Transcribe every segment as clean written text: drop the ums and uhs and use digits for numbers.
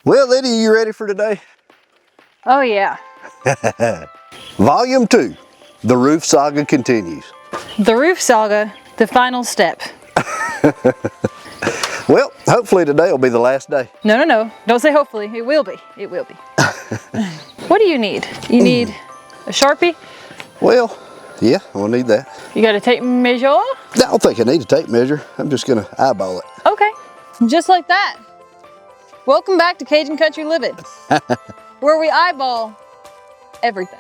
Well, Lydia, you ready for today? Oh yeah. Volume 2, the roof saga continues. The roof saga, the final step. Well, hopefully today will be the last day. No. Don't say hopefully. It will be. It will be. What do you need? You need a Sharpie? Well, yeah, we'll need that. You got a tape measure? I don't think I need a tape measure. I'm just gonna eyeball it. Okay. Just like that. Welcome back to Cajun Country Livin, where we eyeball everything.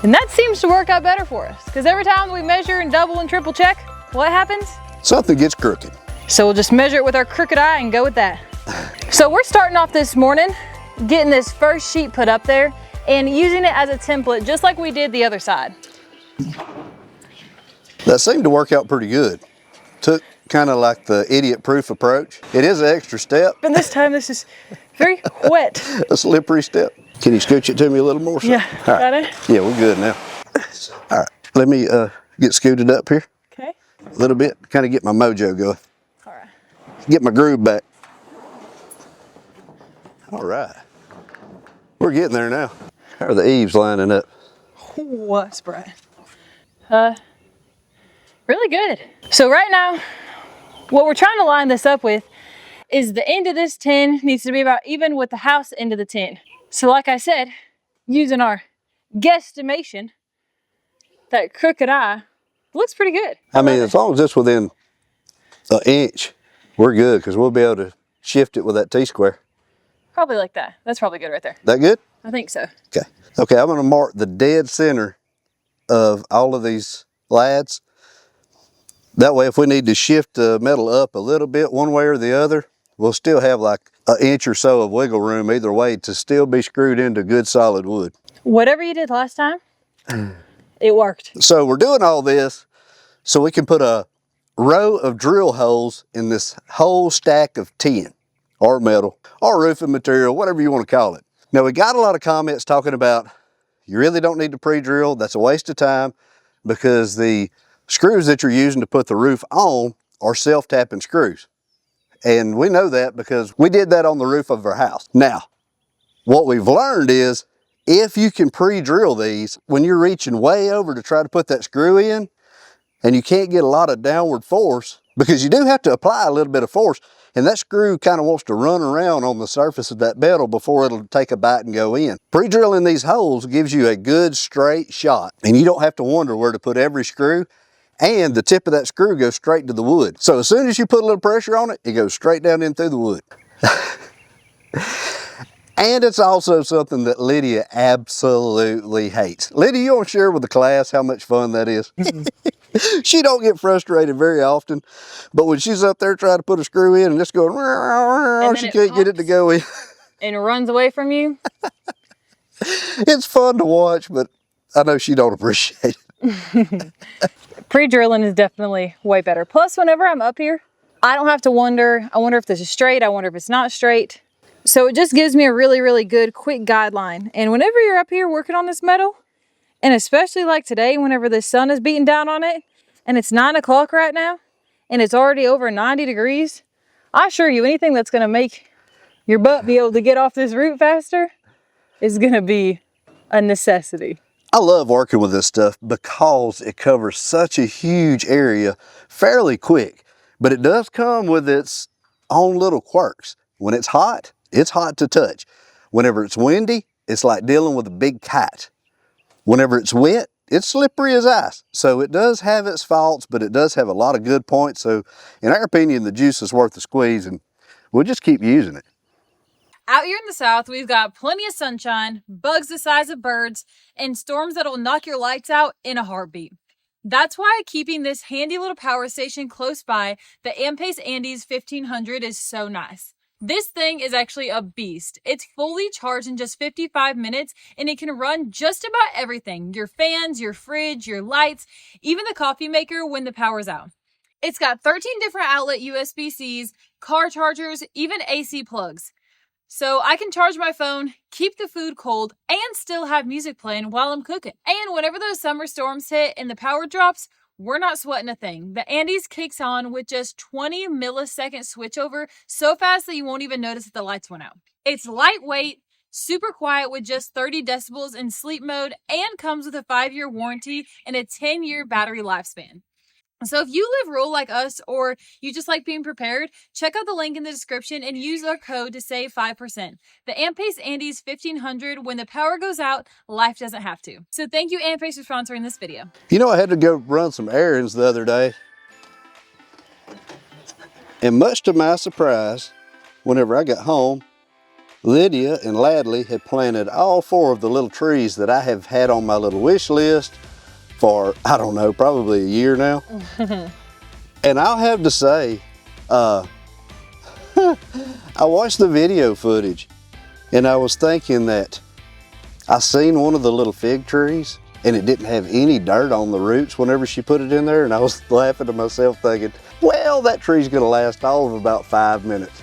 And that seems to work out better for us, because every time we measure and double and triple check, what happens? Something gets crooked. So we'll just measure it with our crooked eye and go with that. So we're starting off this morning, getting this first sheet put up there and using it as a template, just like we did the other side. That seemed to work out pretty good. Took kind of like the idiot-proof approach. It is an extra step. And this time this is very wet. A slippery step. Can you scooch it to me a little more? Yeah, all right. got it? Yeah, we're good now. All right, let me get scooted up here. Okay. A little bit, kind of get my mojo going. All right. Get my groove back. All right. We're getting there now. How are the eaves lining up? What's Brian? Really good. So right now, what we're trying to line this up with is the end of this tin needs to be about even with the house end of the tin. So like I said, using our guesstimation, that crooked eye looks pretty good. I mean, as long as it's within an inch, we're good, because we'll be able to shift it with that T-square. Probably like that. That's probably good right there. That good? I think so. Okay. Okay, I'm gonna mark the dead center of all of these lads. That way, if we need to shift the metal up a little bit one way or the other, we'll still have like an inch or so of wiggle room either way to still be screwed into good solid wood. Whatever you did last time, it worked. So we're doing all this so we can put a row of drill holes in this whole stack of tin or metal or roofing material, whatever you want to call it. Now, we got a lot of comments talking about you really don't need to pre-drill. That's a waste of time because the screws that you're using to put the roof on are self-tapping screws. And we know that because we did that on the roof of our house. Now, what we've learned is if you can pre-drill these, when you're reaching way over to try to put that screw in and you can't get a lot of downward force, because you do have to apply a little bit of force, and that screw kind of wants to run around on the surface of that metal before it'll take a bite and go in. Pre-drilling these holes gives you a good straight shot, and you don't have to wonder where to put every screw, and the tip of that screw goes straight to the wood. So as soon as you put a little pressure on it, it goes straight down in through the wood. And it's also something that Lydia absolutely hates. Lydia, you want to share with the class how much fun that is? She don't get frustrated very often, but when she's up there trying to put a screw in and it's going, and she can't get it to go in. And runs away from you. It's fun to watch, but I know she don't appreciate it. Pre-drilling is definitely way better. Plus, whenever I'm up here, I don't have to wonder. I wonder if this is straight. I wonder if it's not straight. So it just gives me a really, really good quick guideline. And whenever you're up here working on this metal, and especially like today, whenever the sun is beating down on it, and it's 9 o'clock right now, and it's already over 90 degrees, I assure you anything that's gonna make your butt be able to get off this root faster is gonna be a necessity. I love working with this stuff because it covers such a huge area fairly quick, but it does come with its own little quirks. When it's hot to touch. Whenever it's windy, it's like dealing with a big kite. Whenever it's wet, it's slippery as ice. So it does have its faults, but it does have a lot of good points. So in our opinion, the juice is worth the squeeze, and we'll just keep using it. Out here in the South, we've got plenty of sunshine, bugs the size of birds, and storms that'll knock your lights out in a heartbeat. That's why keeping this handy little power station close by, the Ampace Andes 1500, is so nice. This thing is actually a beast. It's fully charged in just 55 minutes, and it can run just about everything. Your fans, your fridge, your lights, even the coffee maker when the power's out. It's got 13 different outlet USB-Cs, car chargers, even AC plugs. So I can charge my phone, keep the food cold, and still have music playing while I'm cooking. And whenever those summer storms hit and the power drops, we're not sweating a thing. The Andes kicks on with just 20 millisecond switchover, so fast that you won't even notice that the lights went out. It's lightweight, super quiet with just 30 decibels in sleep mode, and comes with a 5-year warranty and a 10-year battery lifespan. So if you live rural like us, or you just like being prepared, check out the link in the description and use our code to save 5%. The Ampace Andes 1500, when the power goes out, life doesn't have to. So thank you, Ampace, for sponsoring this video. You know, I had to go run some errands the other day. And much to my surprise, whenever I got home, Lydia and Ladley had planted all 4 of the little trees that I have had on my little wish list for, I don't know, probably a year now. And I'll have to say, I watched the video footage and I was thinking that I seen one of the little fig trees and it didn't have any dirt on the roots whenever she put it in there, and I was laughing to myself thinking, well, that tree's gonna last all of about 5 minutes.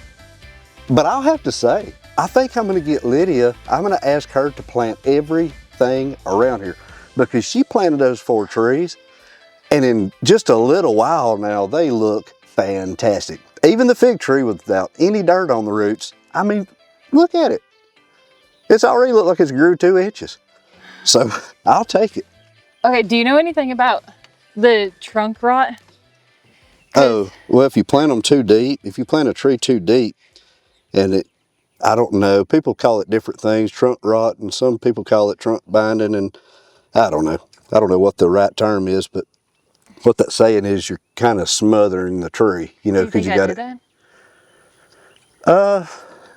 But I'll have to say, I think I'm gonna get Lydia, I'm gonna ask her to plant everything around here, because she planted those 4 trees, and in just a little while now, they look fantastic. Even the fig tree without any dirt on the roots, I mean, look at it. It's already looked like it's grew 2 inches. So I'll take it. Okay, do you know anything about the trunk rot? Oh, well, if you plant them too deep, if you plant a tree too deep, and it, I don't know, people call it different things, trunk rot, and some people call it trunk binding, and I don't know. I don't know what the right term is, but what that's saying is you're kind of smothering the tree, you know, because you got it.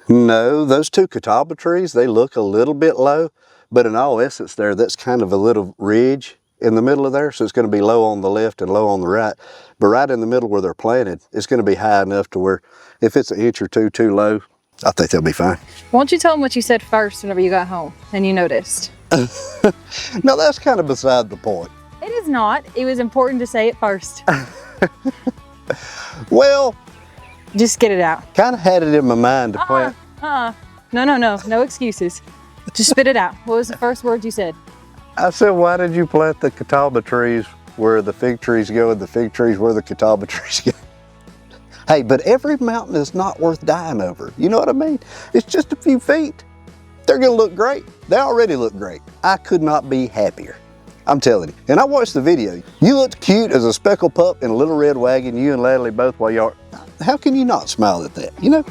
No, those 2 catawba trees, they look a little bit low, but in all essence there, that's kind of a little ridge in the middle of there, so it's going to be low on the left and low on the right. But right in the middle where they're planted, it's going to be high enough to where if it's an inch or 2 too low, I think they'll be fine. Why don't you tell them what you said first whenever you got home and you noticed? No, that's kind of beside the point. It is not. It was important to say it first. Well, just get it out. Kind of had it in my mind to plant. No excuses. Just spit it out. What was the first word you said? I said, why did you plant the catawba trees where the fig trees go and the fig trees where the catawba trees go? Hey, but every mountain is not worth dying over. You know what I mean? It's just a few feet. They're gonna look great. They already look great. I could not be happier. I'm telling you. And I watched the video. You looked cute as a speckled pup in a little red wagon, you and Ladley both while y'all, how can you not smile at that, you know?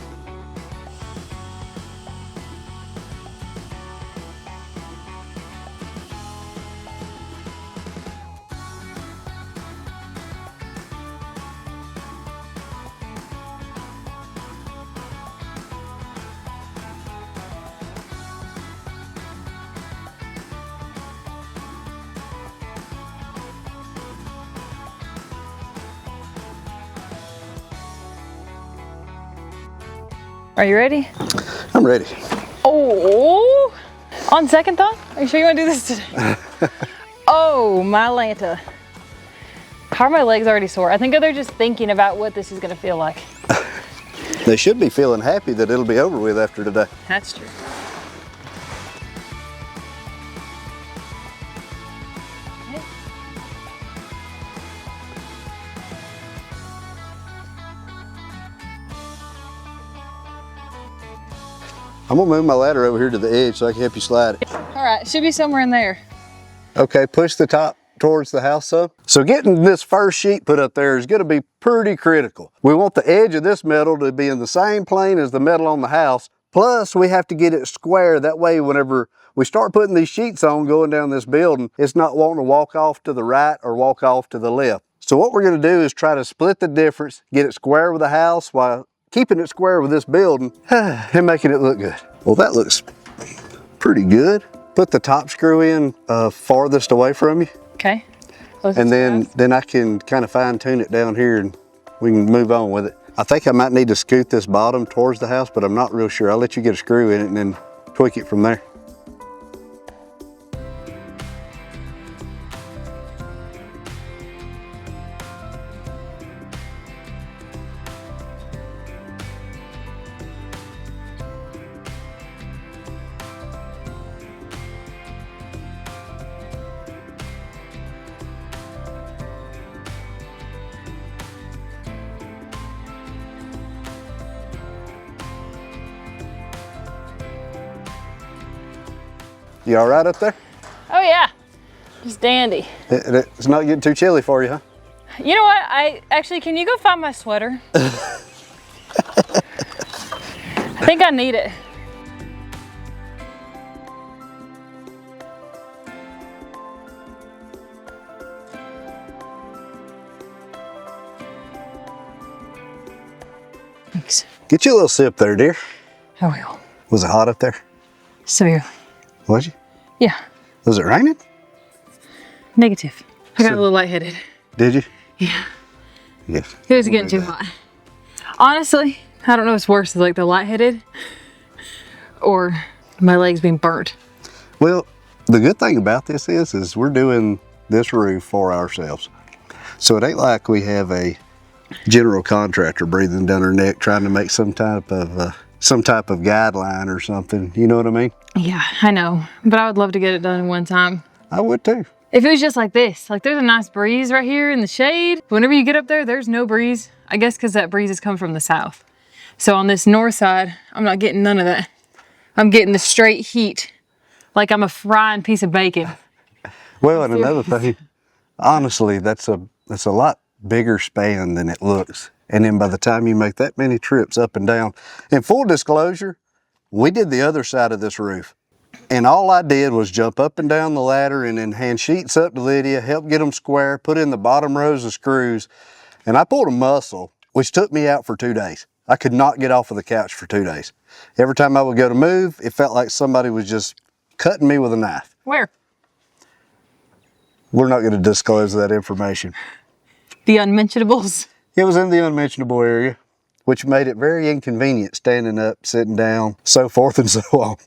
Are you ready? I'm ready. Oh, on second thought, are you sure you want to do this today? Oh, my Lanta. How are my legs already sore? I think they're just thinking about what this is going to feel like. They should be feeling happy that it'll be over with after today. That's true. I'm gonna move my ladder over here to the edge so I can help you slide it. All right, should be somewhere in there. Okay, push the top towards the house some. So getting this first sheet put up there is gonna be pretty critical. We want the edge of this metal to be in the same plane as the metal on the house. Plus we have to get it square. That way whenever we start putting these sheets on going down this building, it's not wanting to walk off to the right or walk off to the left. So what we're gonna do is try to split the difference, get it square with the house while keeping it square with this building and making it look good. Well, that looks pretty good. Put the top screw in farthest away from you. Okay. And then I can kind of fine tune it down here and we can move on with it. I think I might need to scoot this bottom towards the house, but I'm not real sure. I'll let you get a screw in it and then tweak it from there. You all right up there? Oh yeah, just dandy. It's not getting too chilly for you, huh? You know what? Can you go find my sweater? I think I need it. Thanks. Get you a little sip there, dear. I will. Was it hot up there? Severely. Was you? Yeah. Was it raining? Negative. I got So- a little lightheaded. Did you? Yeah. Yes. It was getting too hot. Honestly, I don't know what's worse, like the lightheaded or my legs being burnt. Well, the good thing about this is we're doing this roof for ourselves. So it ain't like we have a general contractor breathing down our neck trying to make some type of guideline or something. You know what I mean? Yeah, I know, but I would love to get it done in one time. I would too. If it was just like this, like there's a nice breeze right here in the shade. Whenever you get up there, there's no breeze. I guess because that breeze is coming from the south. So on this north side, I'm not getting none of that. I'm getting the straight heat, like I'm a frying piece of bacon. Well, and another thing, honestly, that's a lot bigger span than it looks. And then by the time you make that many trips up and down, in full disclosure, we did the other side of this roof. And all I did was jump up and down the ladder and then hand sheets up to Lydia, help get them square, put in the bottom rows of screws. And I pulled a muscle, which took me out for 2 days. I could not get off of the couch for 2 days. Every time I would go to move, it felt like somebody was just cutting me with a knife. Where? We're not going to disclose that information. The unmentionables. It was in the unmentionable area, which made it very inconvenient standing up, sitting down, so forth and so on.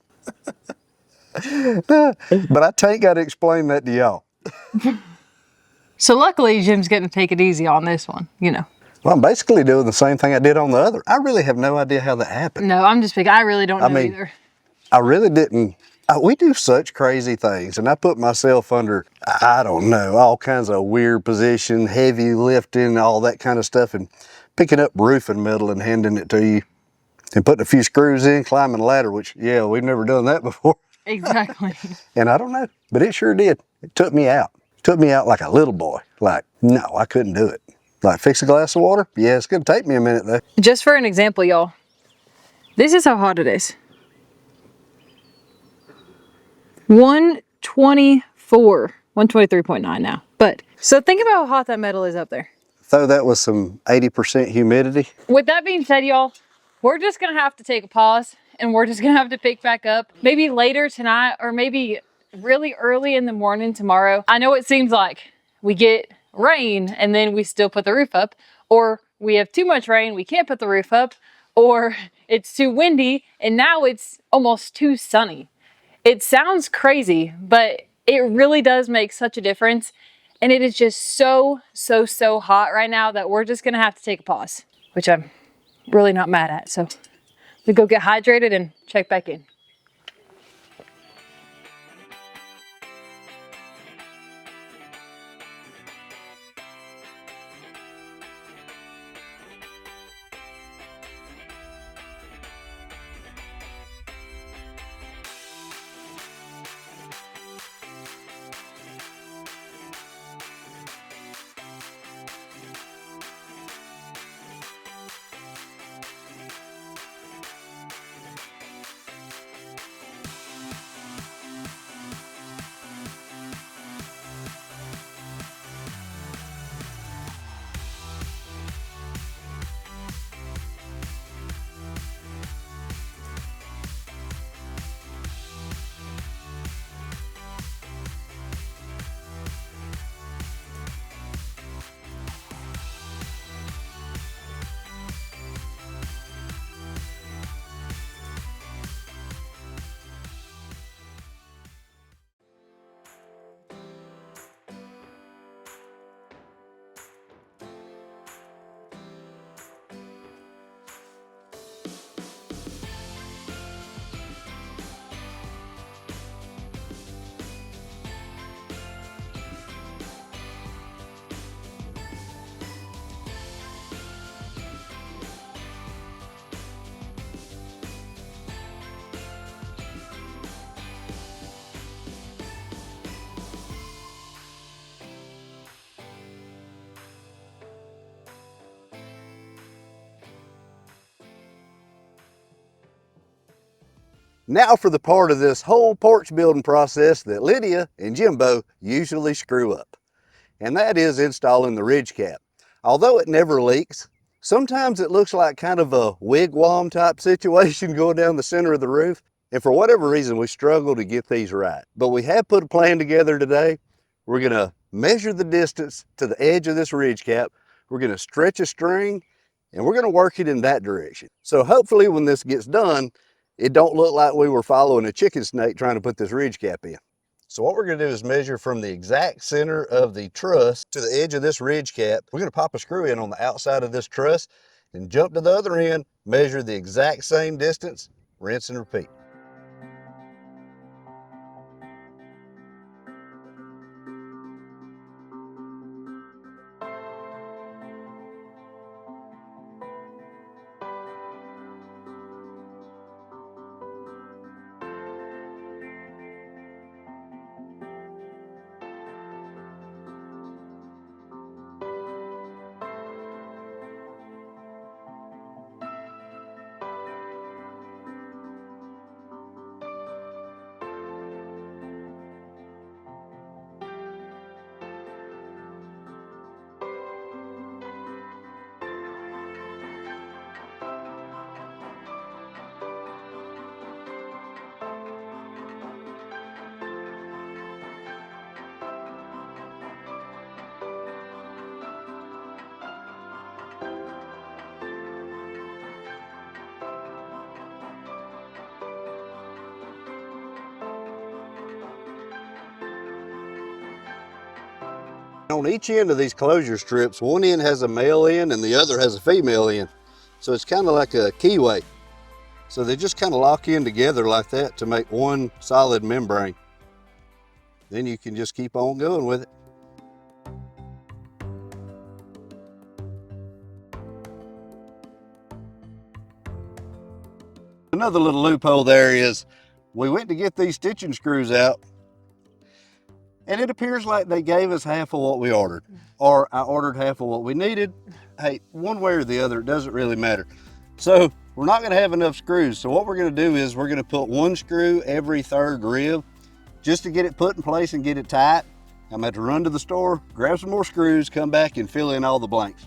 But I ain't got to explain that to y'all. So luckily, Jim's getting to take it easy on this one, you know. Well, I'm basically doing the same thing I did on the other. I really have no idea how that happened. No, I'm just big. I really don't know either. I really didn't. We do such crazy things, and I put myself under, I don't know, all kinds of weird position, heavy lifting, all that kind of stuff, and picking up roofing metal and handing it to you, and putting a few screws in, climbing a ladder, which, yeah, we've never done that before. Exactly. And I don't know, but it sure did. It took me out. Took me out like a little boy. Like, no, I couldn't do it. Like, fix a glass of water? Yeah, it's going to take me a minute, though. Just for an example, y'all, this is how hot it is. 124, 123.9 now. But, so think about how hot that metal is up there. Throw that with some 80% humidity. With that being said, y'all, we're just going to have to take a pause and we're just going to have to pick back up maybe later tonight or maybe really early in the morning tomorrow. I know it seems like we get rain and then we still put the roof up, or we have too much rain, we can't put the roof up, or it's too windy and now it's almost too sunny. It sounds crazy, but it really does make such a difference. And it is just so hot right now that we're just gonna have to take a pause, which I'm really not mad at. So we go get hydrated and check back in. Now for the part of this whole porch building process that Lydia and Jimbo usually screw up, and that is installing the ridge cap. Although it never leaks, sometimes it looks like kind of a wigwam type situation going down the center of the roof, and for whatever reason we struggle to get these right. But we have put a plan together today. We're gonna measure the distance to the edge of this ridge cap, we're gonna stretch a string, and we're gonna work it in that direction. So hopefully when this gets done, it don't look like we were following a chicken snake trying to put this ridge cap in. So what we're gonna do is measure from the exact center of the truss to the edge of this ridge cap. We're gonna pop a screw in on the outside of this truss and jump to the other end, measure the exact same distance, rinse and repeat. On each end of these closure strips, one end has a male end and the other has a female end. So it's kind of like a keyway. So they just kind of lock in together like that to make one solid membrane. Then you can just keep on going with it. Another little loophole there is we went to get these stitching screws out and it appears like they gave us half of what we ordered, or I ordered half of what we needed. Hey, one way or the other, it doesn't really matter. So we're not gonna have enough screws. So what we're gonna do is we're gonna put one screw every third rib just to get it put in place and get it tight. I'm gonna have to run to the store, grab some more screws, come back and fill in all the blanks.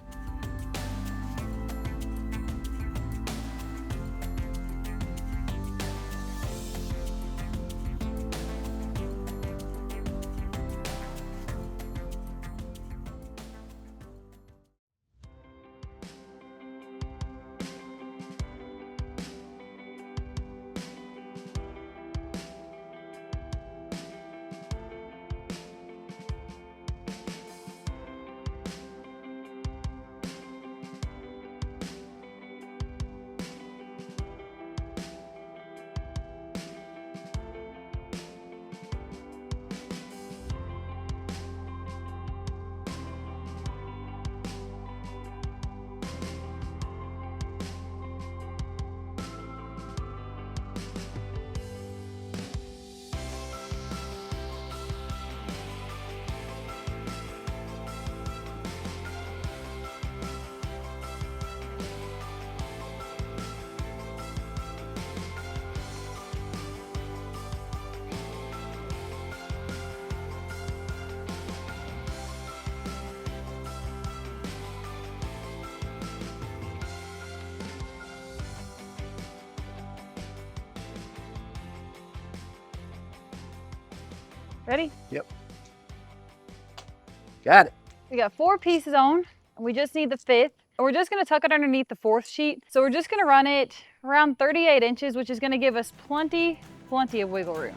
Ready? Yep. Got it. We got 4 pieces on, and we just need the 5th. We're just gonna tuck it underneath the 4th sheet. So we're just gonna run it around 38 inches, which is gonna give us plenty of wiggle room.